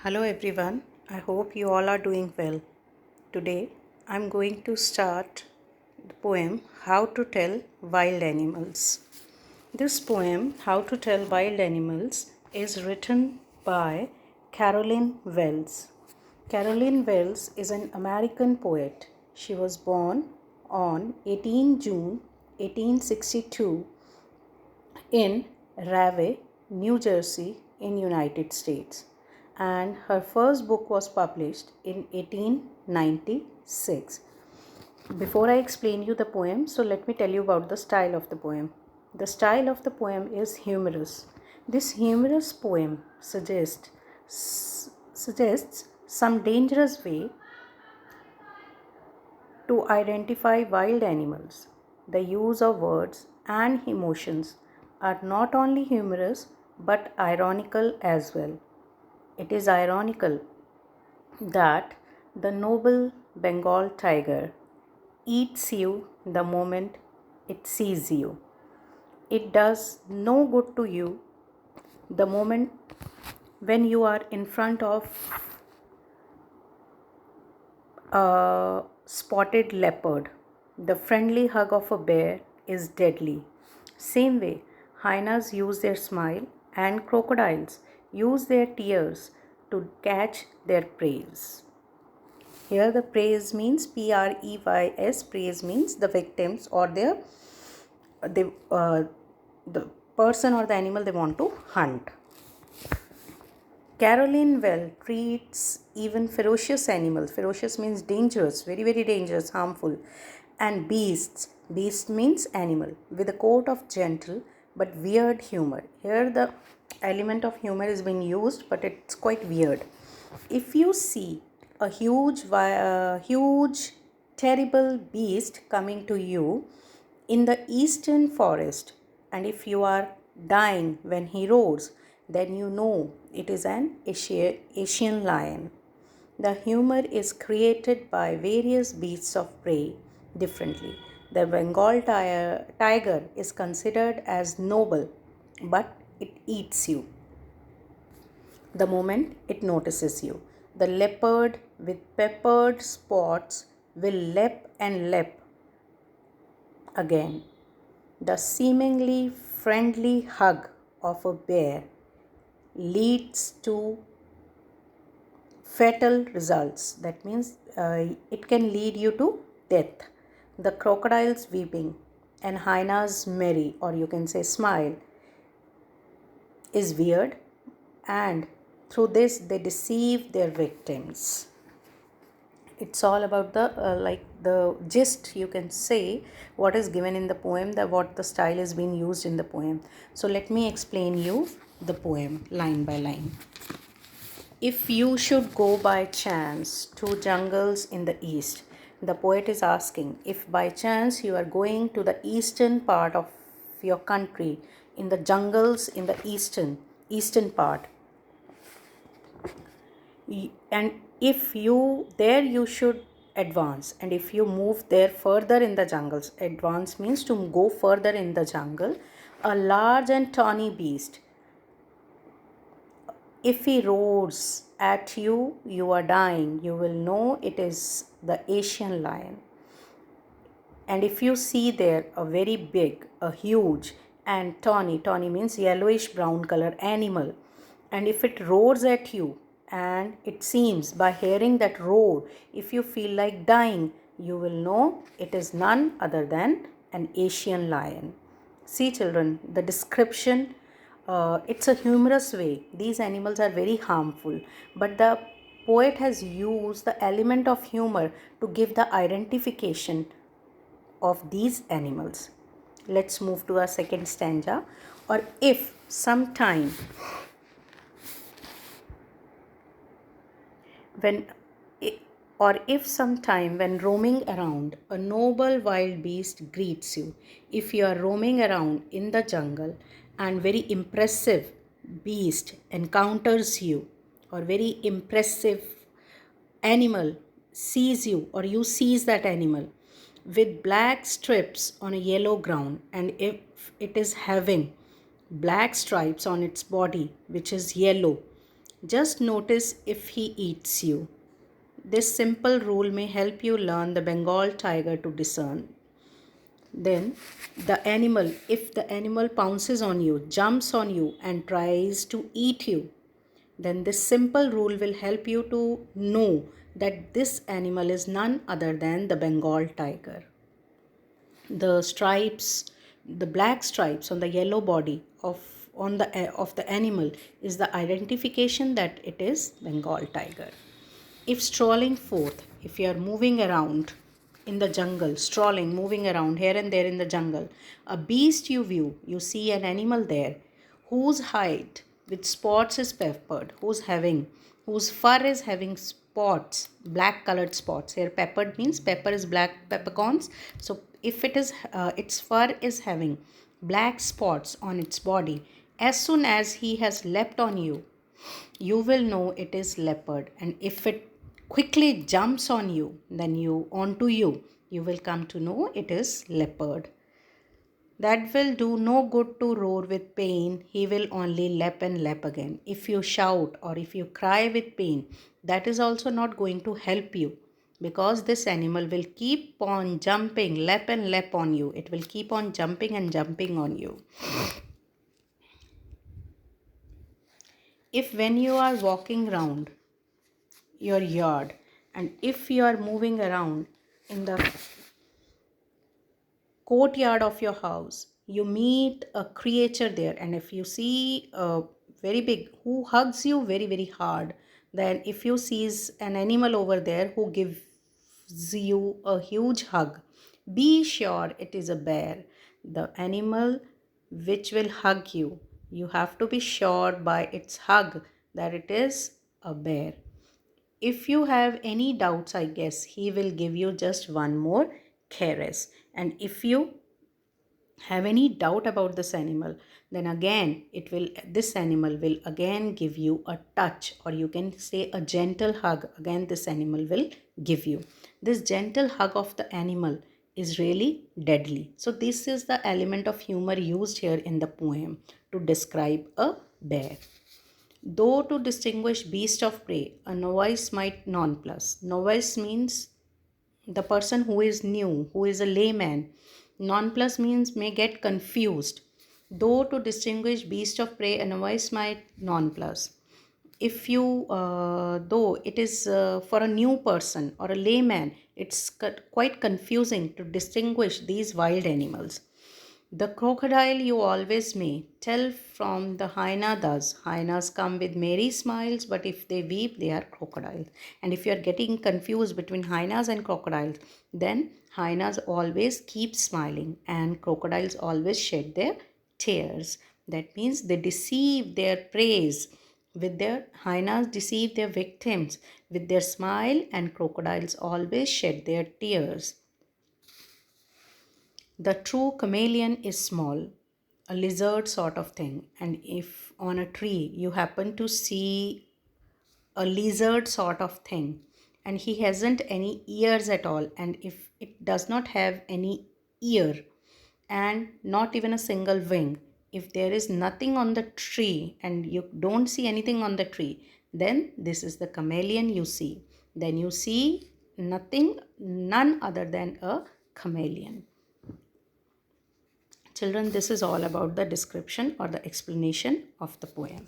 Hello everyone, I hope you all are doing well. Today I'm going to start the poem How to Tell Wild Animals. This poem, How to Tell Wild Animals, is written by Carolyn Wells. Carolyn Wells is an American poet. She was born on 18 June 1862 in Rahway, New Jersey, in United States, and her first book was published in 1896. Before I explain you the poem, so let me tell you about the style of the poem. The style of the poem is humorous. This humorous poem suggests some dangerous way to identify wild animals. The use of words and emotions are not only humorous but ironical as well. It is ironical that the noble Bengal tiger eats you the moment it sees you. It does no good to you the moment when you are in front of a spotted leopard. The friendly hug of a bear is deadly. Same way, hyenas use their smile and crocodiles use their tears to catch their prey. Here the praise means Preys. Praise means the victims or the person or the animal they want to hunt. Caroline Well treats even ferocious animals. Ferocious means dangerous, very, very dangerous, harmful. And beasts. Beast means animal. With a coat of gentle but weird humor. Here the element of humor is being used, but it's quite weird. If you see a huge, terrible beast coming to you in the eastern forest, and if you are dying when he roars, then you know it is an Asian lion. The humor is created by various beasts of prey differently. The Bengal tiger is considered as noble, but it eats you the moment it notices you. The leopard with peppered spots will lep and lep again. The seemingly friendly hug of a bear leads to fatal results. That means it can lead you to death. The crocodile's weeping and hyena's merry, or you can say smile, is weird, and through this they deceive their victims. It's all about the like the gist, you can say, what is given in the poem, that what the style is being used in the poem. So let me explain you the poem line by line. If you should go by chance to jungles in the east, the poet is asking, if by chance you are going to the eastern part of your country, in the jungles in the eastern part, and if you there you should advance, and if you move there further in the jungles, advance means to go further in the jungle, a large and tawny beast, if he roars at you, you are dying, you will know it is the Asian lion. And if you see there a very big, a huge and tawny means yellowish brown color animal, and if it roars at you, and it seems by hearing that roar, if you feel like dying, you will know it is none other than an Asian lion. See children, the description, it's a humorous way. These animals are very harmful, but the poet has used the element of humor to give the identification of these animals. Let's move to our second stanza. Or if sometime when when roaming around, a noble wild beast greets you. If you are roaming around in the jungle and very impressive beast encounters you, or very impressive animal sees you, or you sees that animal with black strips on a yellow ground, and if it is having black stripes on its body which is yellow, Just notice if he eats you. This simple rule may help you learn the Bengal tiger to discern. Then, if the animal pounces on you, jumps on you, and tries to eat you, then this simple rule will help you to know that this animal is none other than the Bengal tiger. The stripes, the black stripes on the yellow body of the animal is the identification that it is Bengal tiger. If strolling forth, if you are moving around in the jungle, strolling, moving around here and there in the jungle, a beast you view, you see an animal there whose hide with spots is peppered, whose fur is having spots, black colored spots. Here peppered means pepper is black peppercorns. So if its fur is having black spots on its body, as soon as he has leapt on you, you will know it is leopard. And if it quickly jumps on you, then you will come to know it is leopard. That will do no good to roar with pain, he will only lap and lap again. If you shout or if you cry with pain, that is also not going to help you, because this animal will keep on jumping, lap and lap on you. It will keep on jumping and jumping on you. If when you are walking around your yard and if you are moving around in the courtyard of your house, you meet a creature there, and if you see a very big who hugs you very very hard, then if you sees an animal over there who gives you a huge hug, be sure it is a bear. The animal which will hug you, you have to be sure by its hug that it is a bear. If you have any doubts, I guess he will give you just one more caress. And if you have any doubt about this animal, then again this animal will again give you a touch, or you can say a gentle hug. Again this animal will give you. This gentle hug of the animal is really deadly. So this is the element of humor used here in the poem to describe a bear. Though to distinguish beast of prey, a novice might nonplus. Novice means the person who is new, who is a layman. Nonplus means may get confused. Though to distinguish beast of prey, a novice might nonplus. If you, though it is for a new person or a layman, it's quite confusing to distinguish these wild animals. The crocodile you always may tell from the hyena thus. Hyenas come with merry smiles, but if they weep, they are crocodiles. And if you are getting confused between hyenas and crocodiles, then hyenas always keep smiling and crocodiles always shed their tears. That means they deceive their prey with their hyenas deceive their victims with their smile, and crocodiles always shed their tears. The true chameleon is small, a lizard sort of thing. And if on a tree you happen to see a lizard sort of thing and he hasn't any ears at all, and if it does not have any ear and not even a single wing, if there is nothing on the tree and you don't see anything on the tree, then this is the chameleon you see. Then you see none other than a chameleon. Children, this is all about the description or the explanation of the poem.